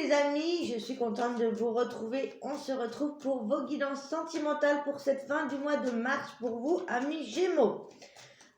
les amis, je suis contente de vous retrouver. On se retrouve pour vos guidances sentimentales pour cette fin du mois de mars pour vous, amis Gémeaux.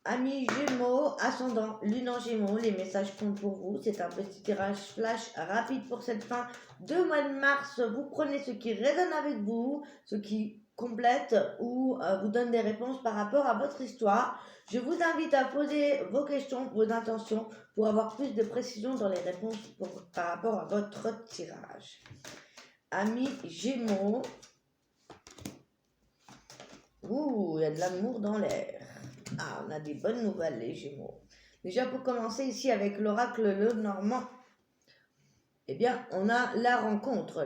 Amis Gémeaux, ascendant, lune en Gémeaux, les messages comptent pour vous. C'est un petit tirage flash rapide pour cette fin de mois de mars. Vous prenez ce qui résonne avec vous, ce qui complète ou vous donne des réponses par rapport à votre histoire. Je vous invite à poser vos questions, vos intentions pour avoir plus de précision dans les réponses par rapport à votre tirage. Amis Gémeaux, ouh, il y a de l'amour dans l'air. Ah, on a des bonnes nouvelles les Gémeaux. Déjà pour commencer ici avec l'oracle Lenormand, eh bien on a la rencontre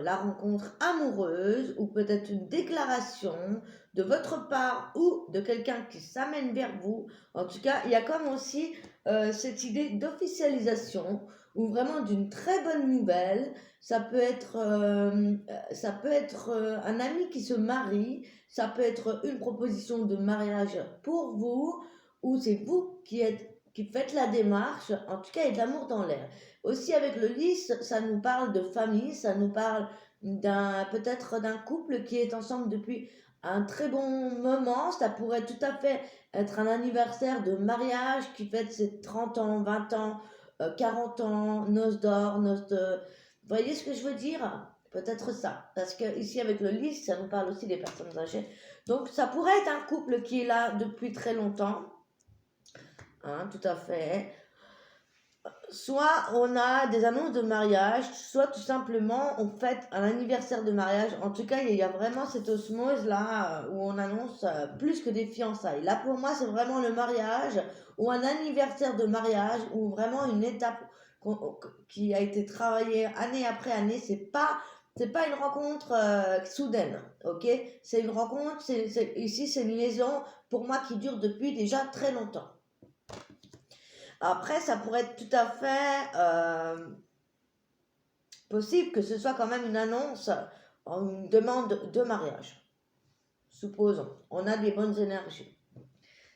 amoureuse ou peut-être une déclaration de votre part ou de quelqu'un qui s'amène vers vous. En tout cas, il y a comme aussi cette idée d'officialisation ou vraiment d'une très bonne nouvelle. Ça peut être un ami qui se marie, ça peut être une proposition de mariage pour vous ou c'est vous qui faites la démarche. En tout cas, il y a de l'amour dans l'air. Aussi avec le lys, ça nous parle de famille, ça nous parle peut-être d'un couple qui est ensemble depuis un très bon moment. Ça pourrait tout à fait être un anniversaire de mariage qui fête ses 30 ans, 20 ans, 40 ans, noces d'or, noces de... Vous voyez ce que je veux dire? Peut-être ça. Parce que ici avec le lys, ça nous parle aussi des personnes âgées. Donc ça pourrait être un couple qui est là depuis très longtemps. Hein, tout à fait. Soit on a des annonces de mariage, soit tout simplement on fête un anniversaire de mariage. En tout cas, il y a vraiment cette osmose là où on annonce plus que des fiançailles. Là pour moi, c'est vraiment le mariage ou un anniversaire de mariage ou vraiment une étape qui a été travaillée année après année. C'est pas une rencontre soudaine, ok? C'est une rencontre, ici c'est une liaison pour moi qui dure depuis déjà très longtemps. Après, ça pourrait être tout à fait possible que ce soit quand même une annonce, une demande de mariage. Supposons, on a des bonnes énergies.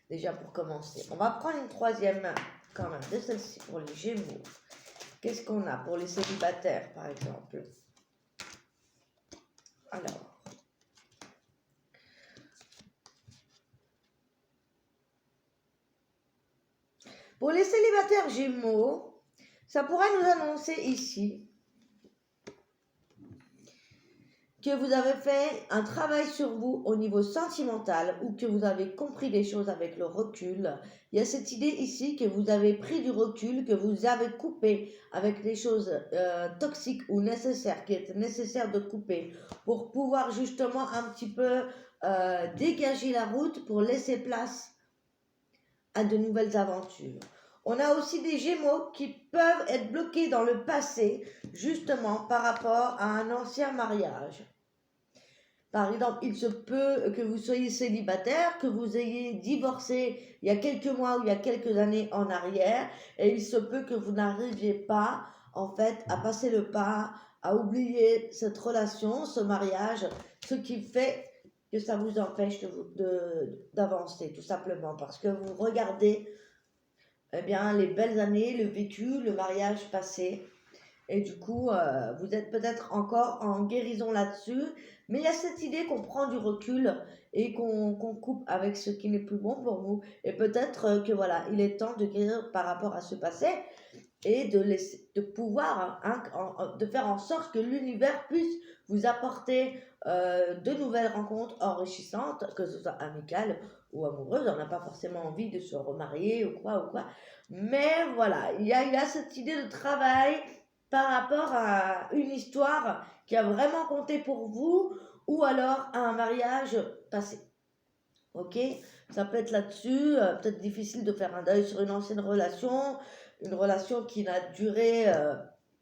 Déjà pour commencer. On va prendre une troisième quand même de celle-ci pour les Gémeaux. Qu'est-ce qu'on a pour les célibataires, par exemple? Alors. Pour les célibataires Gémeaux, ça pourrait nous annoncer ici que vous avez fait un travail sur vous au niveau sentimental ou que vous avez compris les choses avec le recul. Il y a cette idée ici que vous avez pris du recul, que vous avez coupé avec les choses toxiques ou nécessaires, qui étaient nécessaires de couper pour pouvoir justement un petit peu dégager la route pour laisser place à de nouvelles aventures. On a aussi des Gémeaux qui peuvent être bloqués dans le passé, justement par rapport à un ancien mariage. Par exemple, il se peut que vous soyez célibataire, que vous ayez divorcé il y a quelques mois ou il y a quelques années en arrière, et il se peut que vous n'arriviez pas, en fait, à passer le pas, à oublier cette relation, ce mariage, ce qui fait que ça vous empêche d'avancer, tout simplement, parce que vous regardez eh bien, les belles années, le vécu, le mariage passé, et du coup, vous êtes peut-être encore en guérison là-dessus, mais il y a cette idée qu'on prend du recul et qu'on coupe avec ce qui n'est plus bon pour nous. Et peut-être que voilà, il est temps de guérir par rapport à ce passé et de pouvoir, de faire en sorte que l'univers puisse vous apporter de nouvelles rencontres enrichissantes, que ce soit amicales ou amoureuses. On n'a pas forcément envie de se remarier ou quoi. Mais voilà, il y a cette idée de travail par rapport à une histoire qui a vraiment compté pour vous ou alors à un mariage passé. Ok, ça peut être là-dessus, peut-être difficile de faire un deuil sur une ancienne relation, une relation qui n'a duré,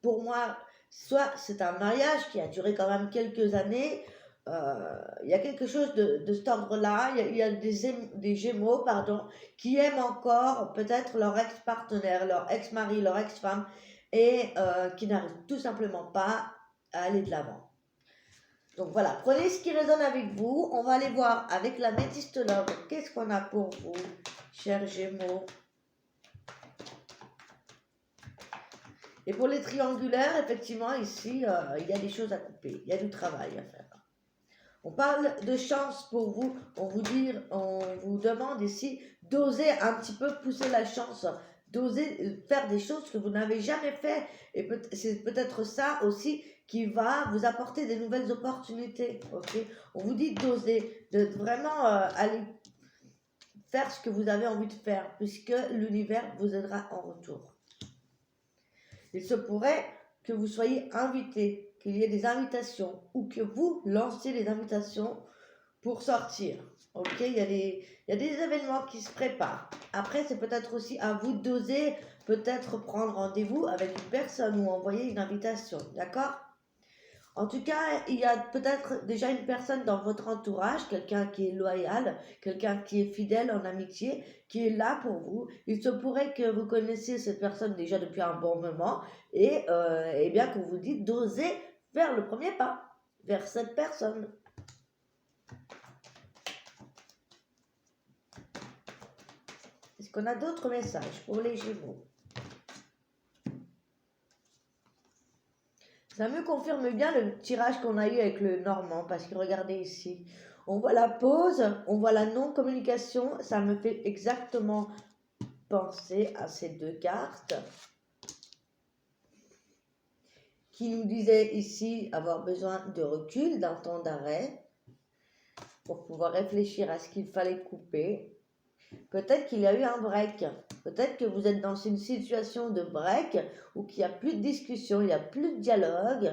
pour moi, soit c'est un mariage qui a duré quand même quelques années. Il y a quelque chose de cet ordre-là. Il y a des Gémeaux, pardon, qui aiment encore peut-être leur ex-partenaire, leur ex-mari, leur ex-femme, et qui n'arrivent tout simplement pas à aller de l'avant. Donc voilà, prenez ce qui résonne avec vous. On va aller voir avec la métiste love. Qu'est-ce qu'on a pour vous, chers Gémeaux? Et pour les triangulaires, effectivement, ici, il y a des choses à couper, il y a du travail à faire. On parle de chance pour vous, on vous demande ici d'oser un petit peu pousser la chance, d'oser faire des choses que vous n'avez jamais fait. Et c'est peut-être ça aussi qui va vous apporter des nouvelles opportunités. Ok, on vous dit d'oser, de vraiment aller faire ce que vous avez envie de faire, puisque l'univers vous aidera en retour. Il se pourrait que vous soyez invité, qu'il y ait des invitations, ou que vous lanciez des invitations pour sortir. Ok, il y a des événements qui se préparent. Après, c'est peut-être aussi à vous d'oser peut-être prendre rendez-vous avec une personne ou envoyer une invitation. D'accord? En tout cas, il y a peut-être déjà une personne dans votre entourage, quelqu'un qui est loyal, quelqu'un qui est fidèle en amitié, qui est là pour vous. Il se pourrait que vous connaissiez cette personne déjà depuis un bon moment et bien qu'on vous dit d'oser faire le premier pas vers cette personne. Est-ce qu'on a d'autres messages pour les Gémeaux? Ça me confirme bien le tirage qu'on a eu avec le Normand, parce que regardez ici, on voit la pause, on voit la non-communication, ça me fait exactement penser à ces deux cartes qui nous disaient ici avoir besoin de recul, d'un temps d'arrêt, pour pouvoir réfléchir à ce qu'il fallait couper. Peut-être qu'il y a eu un break. Peut-être que vous êtes dans une situation de break où il n'y a plus de discussion, il n'y a plus de dialogue.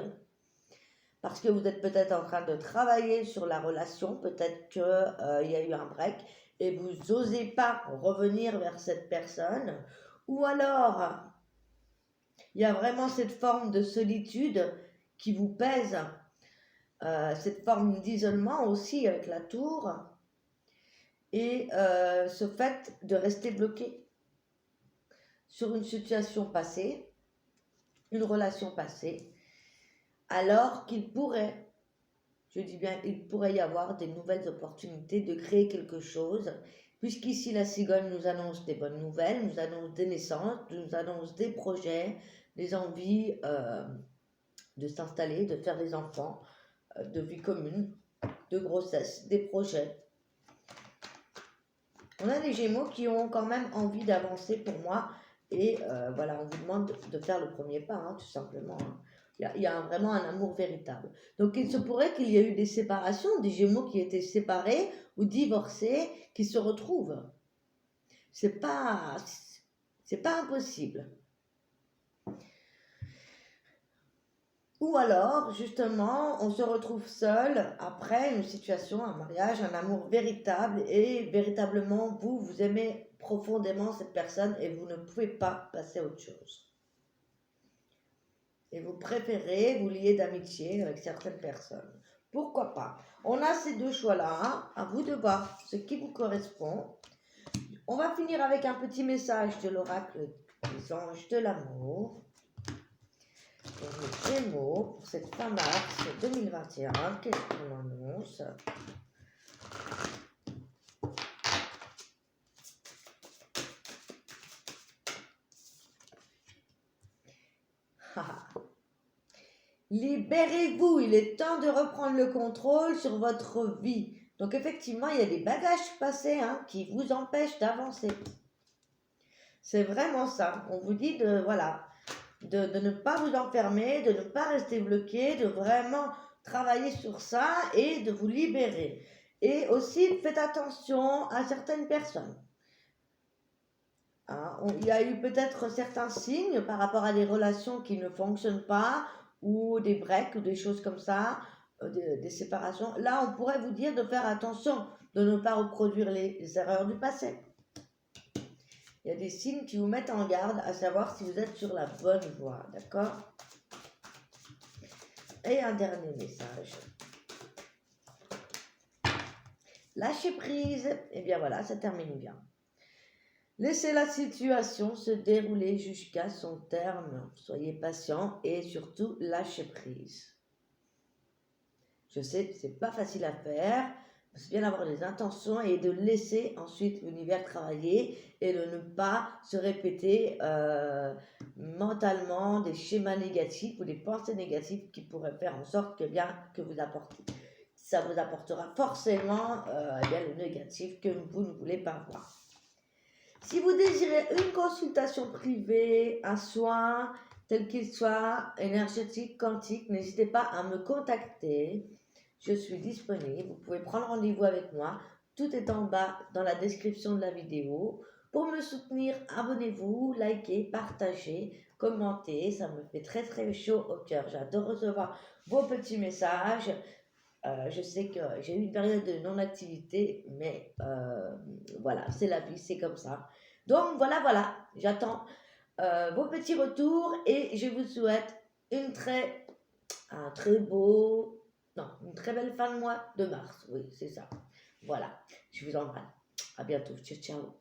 Parce que vous êtes peut-être en train de travailler sur la relation. Peut-être qu'il y a eu un break et vous n'osez pas revenir vers cette personne. Ou alors, il y a vraiment cette forme de solitude qui vous pèse. Cette forme d'isolement aussi avec la tour. Et ce fait de rester bloqué sur une situation passée, une relation passée, alors qu'il pourrait, je dis bien, il pourrait y avoir des nouvelles opportunités de créer quelque chose, puisqu'ici la cigogne nous annonce des bonnes nouvelles, nous annonce des naissances, nous annonce des projets, des envies de s'installer, de faire des enfants, de vie commune, de grossesse, des projets. On a des Gémeaux qui ont quand même envie d'avancer pour moi. Et voilà, on vous demande de faire le premier pas, hein, tout simplement. Hein. Il y a vraiment un amour véritable. Donc il se pourrait qu'il y ait eu des séparations, des Gémeaux qui étaient séparés ou divorcés, qui se retrouvent. C'est pas impossible. Ou alors, justement, on se retrouve seul après une situation, un mariage, un amour véritable et véritablement, vous aimez profondément cette personne et vous ne pouvez pas passer à autre chose. Et vous préférez vous lier d'amitié avec certaines personnes. Pourquoi pas? On a ces deux choix-là, hein, à vous de voir ce qui vous correspond. On va finir avec un petit message de l'oracle des anges de l'amour. Pour les Gémeaux, pour cette fin mars 2021, qu'est-ce qu'on annonce? Libérez-vous, il est temps de reprendre le contrôle sur votre vie. Donc effectivement, il y a des bagages passés qui vous empêchent d'avancer. C'est vraiment ça. On vous dit de, voilà, de ne pas vous enfermer, de ne pas rester bloqué, de vraiment travailler sur ça et de vous libérer. Et aussi, faites attention à certaines personnes. Il y a eu peut-être certains signes par rapport à des relations qui ne fonctionnent pas ou des breaks ou des choses comme ça, des séparations. Là, on pourrait vous dire de faire attention, de ne pas reproduire les erreurs du passé. Il y a des signes qui vous mettent en garde à savoir si vous êtes sur la bonne voie, d'accord? Et un dernier message. Lâchez prise. Et bien voilà, ça termine bien. Laissez la situation se dérouler jusqu'à son terme. Soyez patient et surtout lâchez prise. Je sais que c'est pas facile à faire c'est bien d'avoir des intentions et de laisser ensuite l'univers travailler et de ne pas se répéter mentalement des schémas négatifs ou des pensées négatives qui pourraient faire en sorte que bien que vous apportez. Ça vous apportera forcément bien le négatif que vous ne voulez pas voir. Si vous désirez une consultation privée, un soin, tel qu'il soit, énergétique, quantique, n'hésitez pas à me contacter. Je suis disponible. Vous pouvez prendre rendez-vous avec moi. Tout est en bas dans la description de la vidéo. Pour me soutenir, abonnez-vous, likez, partagez, commentez. Ça me fait très très chaud au cœur. J'adore recevoir vos petits messages. Je sais que j'ai eu une période de non-activité, mais voilà, c'est la vie, c'est comme ça. Donc voilà, j'attends vos petits retours et je vous souhaite une très belle fin de mois de mars. Oui, c'est ça. Voilà, je vous embrasse. À bientôt. Ciao, ciao.